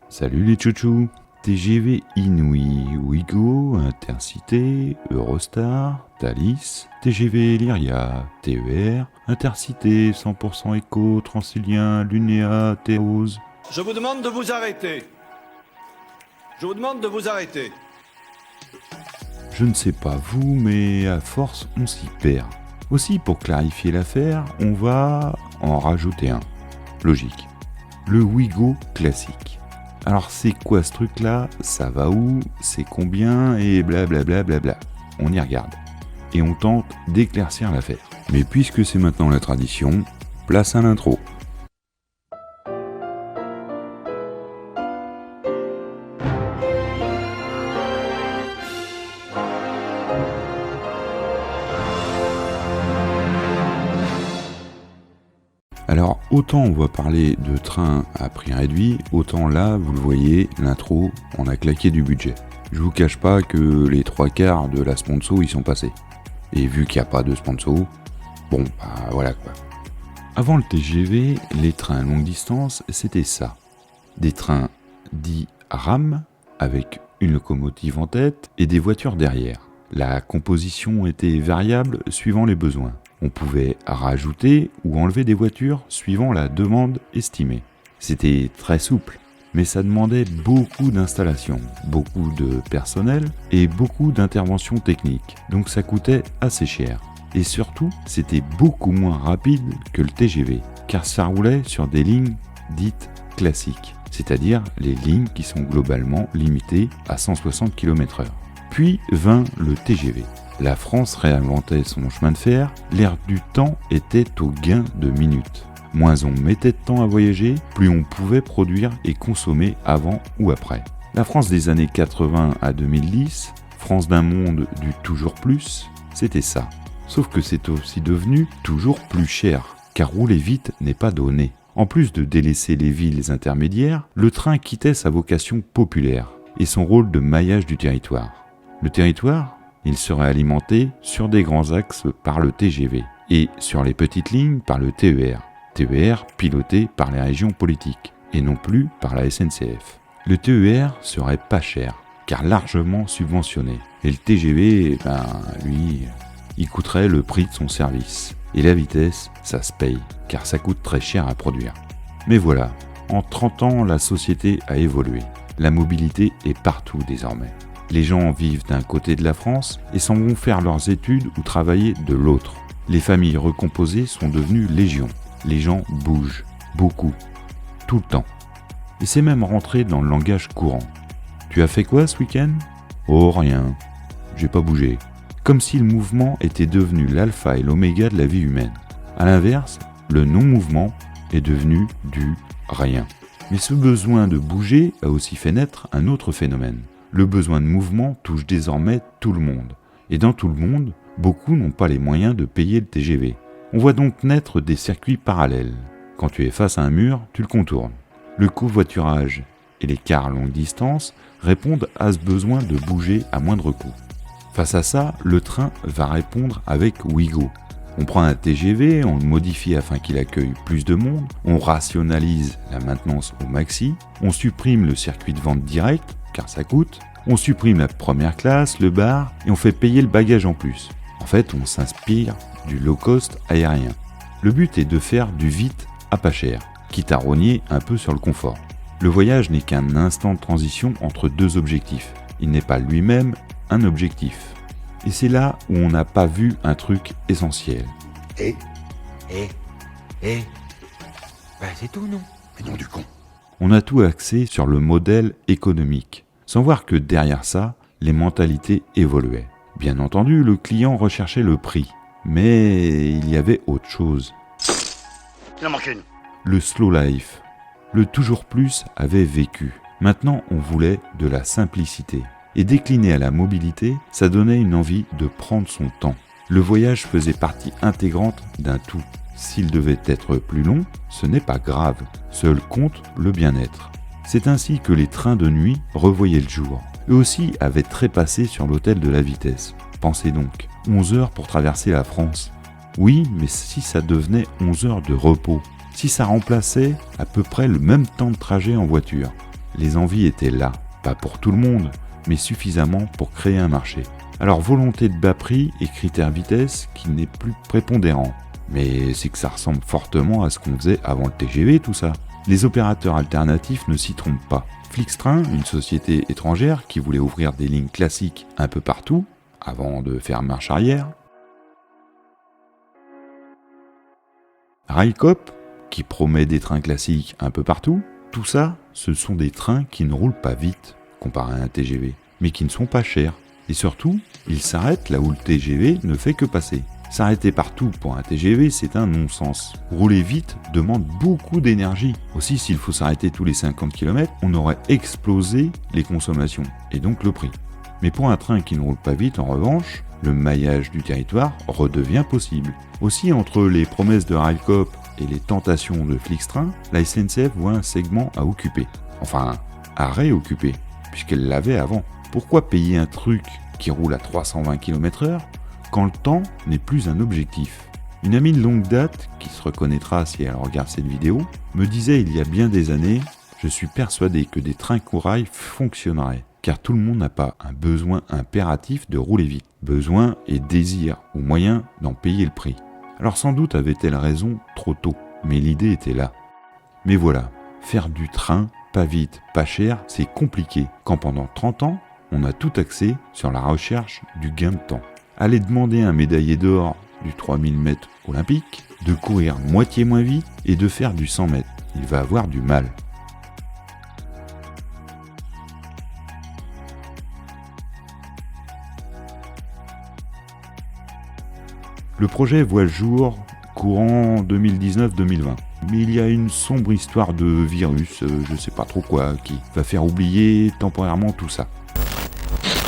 Salut les chouchous. TGV Inouï, Ouigo, Intercité, Eurostar, Thalys, TGV Lyria, TER, Intercité, 100% Éco, Transilien, Lunéa, Théose. Je vous demande de vous arrêter. Je vous demande de vous arrêter. Je ne sais pas vous, mais à force, on s'y perd. Aussi, pour clarifier l'affaire, on va en rajouter un. Logique. Le Ouigo classique. Alors c'est quoi ce truc-là? Ça va où? C'est combien? Et blablabla. On y regarde. Et on tente d'éclaircir l'affaire. Mais puisque c'est maintenant la tradition, place à l'intro. Alors, autant on va parler de train à prix réduit, autant là, vous le voyez, l'intro, on a claqué du budget. Je vous cache pas que les 3/4 de la sponsor y sont passés. Et vu qu'il n'y a pas de sponsor, bon, bah voilà quoi. Avant le TGV, les trains longue distance, c'était ça. Des trains dits RAM, avec une locomotive en tête et des voitures derrière. La composition était variable suivant les besoins. On pouvait rajouter ou enlever des voitures suivant la demande estimée. C'était très souple, mais ça demandait beaucoup d'installations, beaucoup de personnel et beaucoup d'interventions techniques, donc ça coûtait assez cher. Et surtout, c'était beaucoup moins rapide que le TGV, car ça roulait sur des lignes dites classiques, c'est-à-dire les lignes qui sont globalement limitées à 160 km/h. Puis vint le TGV. La France réinventait son chemin de fer, l'air du temps était au gain de minutes. Moins on mettait de temps à voyager, plus on pouvait produire et consommer avant ou après. La France des années 80 à 2010, France d'un monde du toujours plus, c'était ça. Sauf que c'est aussi devenu toujours plus cher, car rouler vite n'est pas donné. En plus de délaisser les villes intermédiaires, le train quittait sa vocation populaire et son rôle de maillage du territoire. Le territoire, il serait alimenté sur des grands axes par le TGV et sur les petites lignes par le TER. TER piloté par les régions politiques et non plus par la SNCF. Le TER serait pas cher car largement subventionné et le TGV, lui, il coûterait le prix de son service. Et la vitesse, ça se paye car ça coûte très cher à produire. Mais voilà, en 30 ans, la société a évolué. La mobilité est partout désormais. Les gens vivent d'un côté de la France et s'en vont faire leurs études ou travailler de l'autre. Les familles recomposées sont devenues légion. Les gens bougent, beaucoup, tout le temps. Et c'est même rentré dans le langage courant. Tu as fait quoi ce week-end? Oh rien, j'ai pas bougé. Comme si le mouvement était devenu l'alpha et l'oméga de la vie humaine. A l'inverse, le non-mouvement est devenu du rien. Mais ce besoin de bouger a aussi fait naître un autre phénomène. Le besoin de mouvement touche désormais tout le monde. Et dans tout le monde, beaucoup n'ont pas les moyens de payer le TGV. On voit donc naître des circuits parallèles. Quand tu es face à un mur, tu le contournes. Le covoiturage et les cars longue distance répondent à ce besoin de bouger à moindre coût. Face à ça, le train va répondre avec Ouigo. On prend un TGV, on le modifie afin qu'il accueille plus de monde, on rationalise la maintenance au maxi, on supprime le circuit de vente directe, car ça coûte, on supprime la première classe, le bar, et on fait payer le bagage en plus. En fait, on s'inspire du low-cost aérien. Le but est de faire du vite à pas cher, quitte à rogner un peu sur le confort. Le voyage n'est qu'un instant de transition entre deux objectifs. Il n'est pas lui-même un objectif. Et c'est là où on n'a pas vu un truc essentiel. C'est tout, non? Mais non du con. On a tout axé sur le modèle économique, sans voir que derrière ça, les mentalités évoluaient. Bien entendu, le client recherchait le prix, mais il y avait autre chose. Il en manque une. Le slow life, le toujours plus avait vécu. Maintenant, on voulait de la simplicité. Et décliné à la mobilité, ça donnait une envie de prendre son temps. Le voyage faisait partie intégrante d'un tout. S'il devait être plus long, ce n'est pas grave. Seul compte le bien-être. C'est ainsi que les trains de nuit revoyaient le jour. Eux aussi avaient trépassé sur l'autel de la vitesse. Pensez donc, 11 heures pour traverser la France. Oui, mais si ça devenait 11 heures de repos, si ça remplaçait à peu près le même temps de trajet en voiture, Les envies étaient là, pas pour tout le monde, mais suffisamment pour créer un marché. Alors volonté de bas prix et critère vitesse qui n'est plus prépondérant. Mais c'est que ça ressemble fortement à ce qu'on faisait avant le TGV tout ça. Les opérateurs alternatifs ne s'y trompent pas. Flixtrain, une société étrangère qui voulait ouvrir des lignes classiques un peu partout, avant de faire marche arrière. Railcoop, qui promet des trains classiques un peu partout. Tout ça, ce sont des trains qui ne roulent pas vite, comparé à un TGV, mais qui ne sont pas chers. Et surtout, ils s'arrêtent là où le TGV ne fait que passer. S'arrêter partout pour un TGV, c'est un non-sens. Rouler vite demande beaucoup d'énergie. Aussi, s'il faut s'arrêter tous les 50 km, on aurait explosé les consommations, et donc le prix. Mais pour un train qui ne roule pas vite, en revanche, le maillage du territoire redevient possible. Aussi, entre les promesses de Railcoop et les tentations de Flixtrain, la SNCF voit un segment à occuper. Enfin, à réoccuper, puisqu'elle l'avait avant. Pourquoi payer un truc qui roule à 320 km/h quand le temps n'est plus un objectif? Une amie de longue date, qui se reconnaîtra si elle regarde cette vidéo, me disait il y a bien des années « Je suis persuadé que des trains corail fonctionneraient, car tout le monde n'a pas un besoin impératif de rouler vite. Besoin et désir ou moyen d'en payer le prix. » Alors sans doute avait-elle raison trop tôt, mais l'idée était là. Mais voilà, faire du train, pas vite, pas cher, c'est compliqué, quand pendant 30 ans, on a tout axé sur la recherche du gain de temps. Aller demander un médaillé d'or du 3000 mètres olympique, de courir moitié moins vite et de faire du 100 mètres. Il va avoir du mal. Le projet voit le jour courant 2019-2020. Mais il y a une sombre histoire de virus, je sais pas trop quoi, qui va faire oublier temporairement tout ça.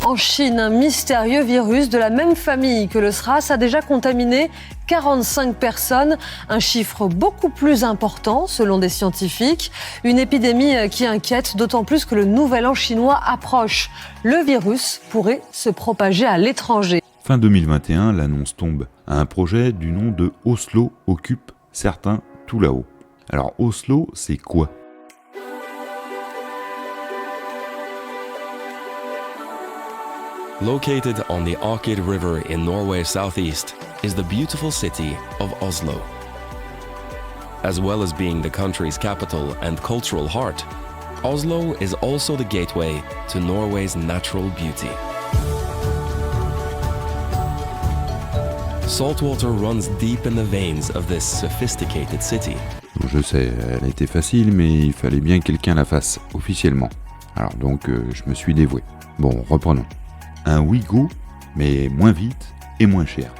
En Chine, un mystérieux virus de la même famille que le SRAS a déjà contaminé 45 personnes, un chiffre beaucoup plus important selon des scientifiques. Une épidémie qui inquiète, d'autant plus que le nouvel an chinois approche. Le virus pourrait se propager à l'étranger. Fin 2021, l'annonce tombe. Un projet du nom de Oslo occupe certains tout là-haut. Alors Oslo, c'est quoi ? Located on the Orkid River in Norway's southeast is the beautiful city of Oslo. As well as being the country's capital and cultural heart, Oslo is also the gateway to Norway's natural beauty. Saltwater runs deep in the veins of this sophisticated city. Je sais, elle était facile, mais il fallait bien que quelqu'un la fasse officiellement. Alors donc, je me suis dévoué. Bon, reprenons. Un Ouigo, mais moins vite et moins cher.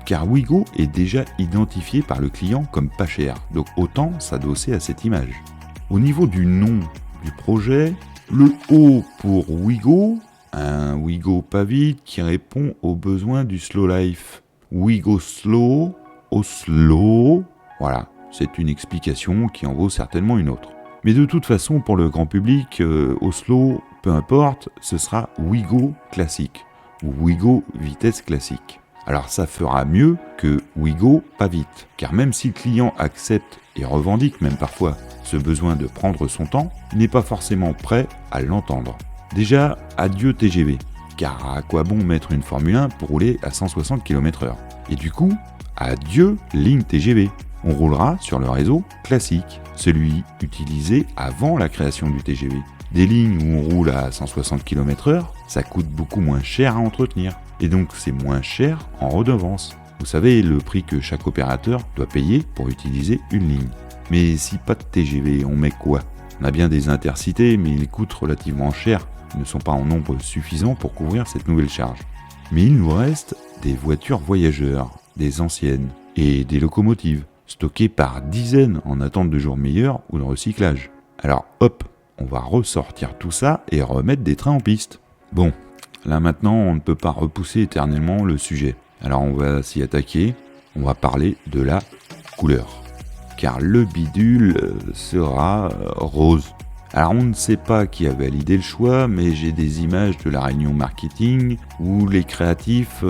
Car Ouigo est déjà identifié par le client comme pas cher, donc autant s'adosser à cette image. Au niveau du nom du projet, le O pour Ouigo, un Ouigo pas vite qui répond aux besoins du slow life. Ouigo slow, Oslo, voilà, c'est une explication qui en vaut certainement une autre. Mais de toute façon, pour le grand public, Oslo, peu importe, ce sera Ouigo classique, ou Ouigo vitesse classique. Alors ça fera mieux que Ouigo pas vite, car même si le client accepte et revendique même parfois ce besoin de prendre son temps, il n'est pas forcément prêt à l'entendre. Déjà, adieu TGV, car à quoi bon mettre une Formule 1 pour rouler à 160 km/h ? Et du coup, adieu ligne TGV. On roulera sur le réseau classique, celui utilisé avant la création du TGV. Des lignes où on roule à 160 km/h, ça coûte beaucoup moins cher à entretenir. Et donc c'est moins cher en redevance. Vous savez le prix que chaque opérateur doit payer pour utiliser une ligne. Mais si pas de TGV, on met quoi ? On a bien des intercités, mais ils coûtent relativement cher. Ils ne sont pas en nombre suffisant pour couvrir cette nouvelle charge. Mais il nous reste des voitures voyageurs, des anciennes, et des locomotives, stockées par dizaines en attente de jours meilleurs ou de recyclage. Alors hop, on va ressortir tout ça et remettre des trains en piste. Bon, là maintenant on ne peut pas repousser éternellement le sujet. Alors on va s'y attaquer, on va parler de la couleur. Car le bidule sera rose. Alors on ne sait pas qui a validé le choix, mais j'ai des images de la réunion marketing où les créatifs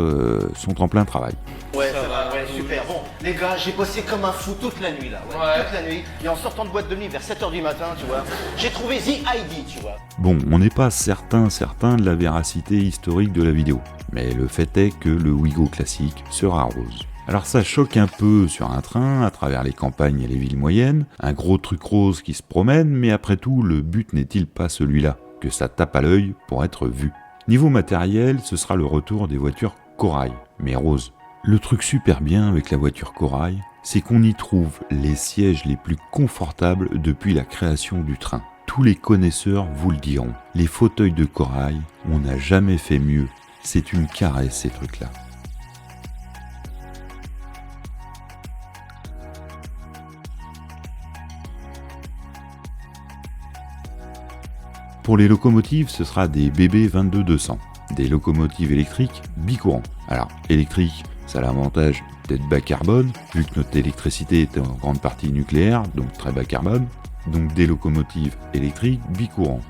sont en plein travail. Ouais, ça va, ouais, super. Bon, Les gars, j'ai bossé comme un fou toute la nuit là, toute la nuit. Et en sortant de boîte de nuit vers 7h du matin, tu vois, j'ai trouvé The ID, tu vois. Bon, on n'est pas certain de la véracité historique de la vidéo, mais le fait est que le Wigo classique sera rose. Alors ça choque un peu sur un train, à travers les campagnes et les villes moyennes, un gros truc rose qui se promène, mais après tout, le but n'est-il pas celui-là, que ça tape à l'œil pour être vu. Niveau matériel, ce sera le retour des voitures corail, mais rose. Le truc super bien avec la voiture corail, c'est qu'on y trouve les sièges les plus confortables depuis la création du train. Tous les connaisseurs vous le diront, les fauteuils de corail, on n'a jamais fait mieux. C'est une caresse ces trucs-là. Pour les locomotives, ce sera des BB 22-200, des locomotives électriques bicourant. Alors, électrique, ça a l'avantage d'être bas carbone, vu que notre électricité est en grande partie nucléaire, donc très bas carbone, donc des locomotives électriques bicourant.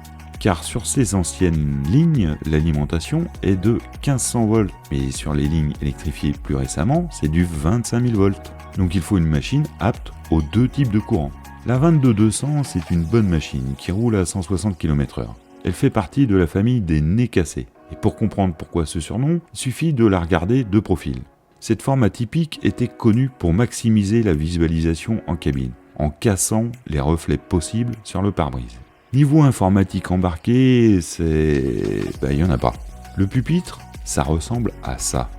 Car sur ces anciennes lignes, l'alimentation est de 1500 volts, mais sur les lignes électrifiées plus récemment, c'est du 25 000 volts. Donc il faut une machine apte aux deux types de courant. La 22-200, c'est une bonne machine qui roule à 160 km/h. Elle fait partie de la famille des nez cassés. Et pour comprendre pourquoi ce surnom, il suffit de la regarder de profil. Cette forme atypique était connue pour maximiser la visualisation en cabine, en cassant les reflets possibles sur le pare-brise. Niveau informatique embarqué, il n'y en a pas. Le pupitre, ça ressemble à ça.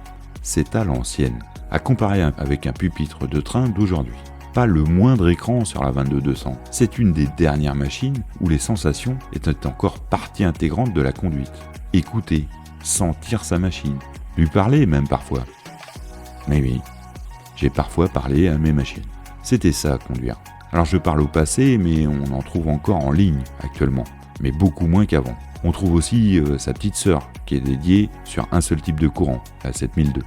C'est à l'ancienne, à comparer avec un pupitre de train d'aujourd'hui. Pas le moindre écran sur la 22-200. C'est une des dernières machines où les sensations étaient encore partie intégrante de la conduite. Écouter, sentir sa machine, lui parler même parfois. Mais oui, j'ai parfois parlé à mes machines. C'était ça, conduire. Alors je parle au passé, mais on en trouve encore en ligne actuellement, mais beaucoup moins qu'avant. On trouve aussi sa petite sœur, qui est dédiée sur un seul type de courant, la 7002.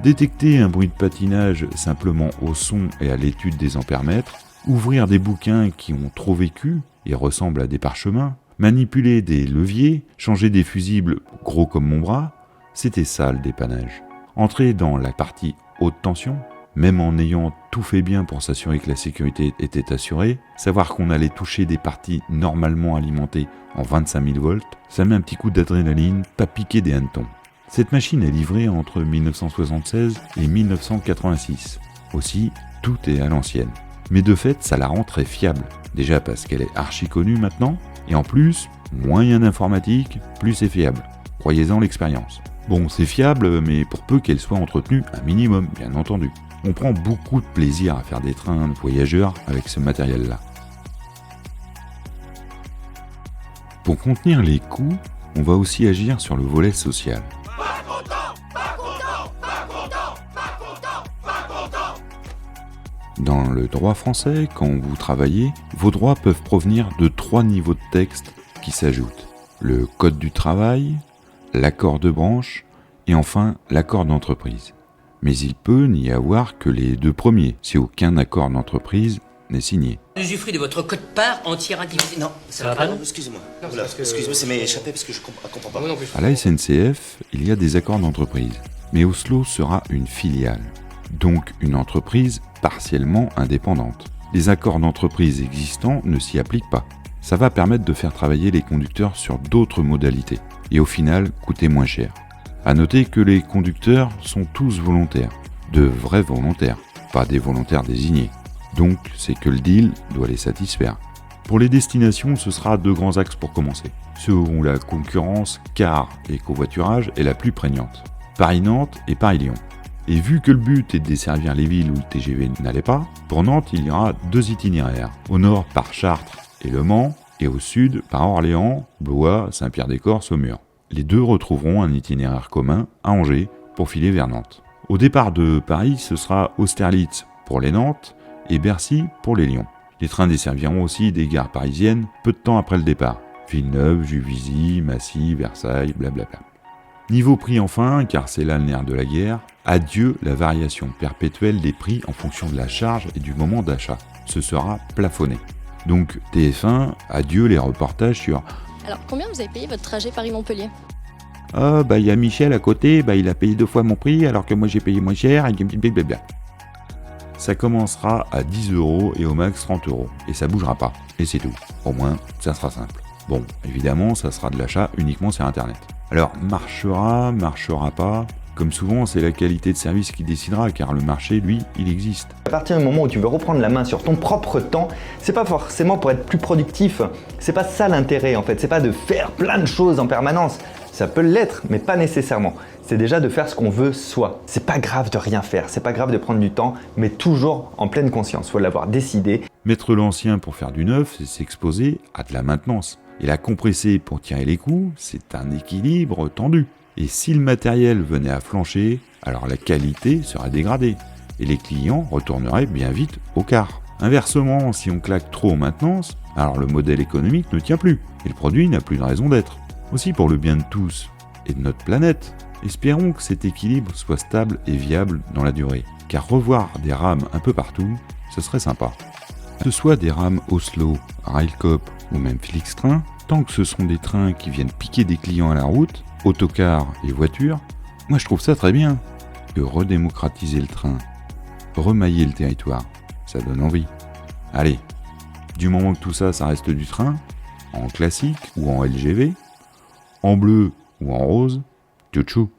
Détecter un bruit de patinage simplement au son et à l'étude des ampèremètres, ouvrir des bouquins qui ont trop vécu et ressemblent à des parchemins, manipuler des leviers, changer des fusibles gros comme mon bras, c'était ça le dépannage. Entrer dans la partie haute tension, même en ayant tout fait bien pour s'assurer que la sécurité était assurée, savoir qu'on allait toucher des parties normalement alimentées en 25 000 volts, ça met un petit coup d'adrénaline, pas piquer des hannetons. Cette machine est livrée entre 1976 et 1986. Aussi, tout est à l'ancienne. Mais de fait, ça la rend très fiable. Déjà parce qu'elle est archi connue maintenant, et en plus, moins il y a d'informatique, plus c'est fiable. Croyez-en l'expérience. Bon, c'est fiable, mais pour peu qu'elle soit entretenue un minimum, bien entendu. On prend beaucoup de plaisir à faire des trains de voyageurs avec ce matériel-là. Pour contenir les coûts, on va aussi agir sur le volet social. Dans le droit français, quand vous travaillez, vos droits peuvent provenir de 3 niveaux de texte qui s'ajoutent. Le code du travail, l'accord de branche et enfin l'accord d'entreprise. Mais il peut n'y avoir que les 2 premiers, si aucun accord d'entreprise n'est signé. Usufruit de votre quote-part entière indivisée. Non, ça va pas, non, excusez-moi. Excusez-moi, ça m'est échappé parce que je comprends pas. À la SNCF, il y a des accords d'entreprise, mais Oslo sera une filiale, donc une entreprise partiellement indépendante. Les accords d'entreprise existants ne s'y appliquent pas. Ça va permettre de faire travailler les conducteurs sur d'autres modalités, et au final coûter moins cher. À noter que les conducteurs sont tous volontaires, de vrais volontaires, pas des volontaires désignés. Donc c'est que le deal doit les satisfaire. Pour les destinations, ce sera 2 grands axes pour commencer. Ceux où la concurrence car et covoiturage est la plus prégnante. Paris-Nantes et Paris-Lyon. Et vu que le but est de desservir les villes où le TGV n'allait pas, pour Nantes il y aura 2 itinéraires. Au nord par Chartres et Le Mans, et au sud par Orléans, Blois, Saint-Pierre-des-Corps, Saumur. Les 2 retrouveront un itinéraire commun à Angers pour filer vers Nantes. Au départ de Paris, ce sera Austerlitz pour les Nantes et Bercy pour les Lyons. Les trains desserviront aussi des gares parisiennes peu de temps après le départ. Villeneuve, Juvisy, Massy, Versailles, blablabla. Niveau prix enfin, car c'est là le nerf de la guerre, adieu la variation perpétuelle des prix en fonction de la charge et du moment d'achat. Ce sera plafonné. Donc TF1, adieu les reportages sur « Alors, combien vous avez payé votre trajet Paris-Montpellier ? Ah, il y a Michel à côté, il a payé 2 fois mon prix alors que moi j'ai payé moins cher, et blablabla. » ça commencera à 10 € et au max 30 €. Et ça bougera pas. Et c'est tout. Au moins, ça sera simple. Bon, évidemment, ça sera de l'achat uniquement sur Internet. Alors, marchera pas. Comme souvent, c'est la qualité de service qui décidera, car le marché, lui, il existe. À partir du moment où tu veux reprendre la main sur ton propre temps, c'est pas forcément pour être plus productif. C'est pas ça l'intérêt en fait. C'est pas de faire plein de choses en permanence. Ça peut l'être, mais pas nécessairement. C'est déjà de faire ce qu'on veut soi. C'est pas grave de rien faire, c'est pas grave de prendre du temps, mais toujours en pleine conscience. Faut l'avoir décidé. Mettre l'ancien pour faire du neuf, c'est s'exposer à de la maintenance. Et la compresser pour tirer les coups, c'est un équilibre tendu. Et si le matériel venait à flancher, alors la qualité serait dégradée. Et les clients retourneraient bien vite au quart. Inversement, si on claque trop en maintenance, alors le modèle économique ne tient plus. Et le produit n'a plus de raison d'être. Aussi pour le bien de tous et de notre planète, espérons que cet équilibre soit stable et viable dans la durée. Car revoir des rames un peu partout, ce serait sympa. Que ce soit des rames Oslo, Railcoop ou même Flixtrain, tant que ce sont des trains qui viennent piquer des clients à la route, autocars et voitures, moi je trouve ça très bien. Que redémocratiser le train, remailler le territoire, ça donne envie. Allez, du moment que tout ça, ça reste du train, en classique ou en LGV, en bleu ou en rose, tchou tchou.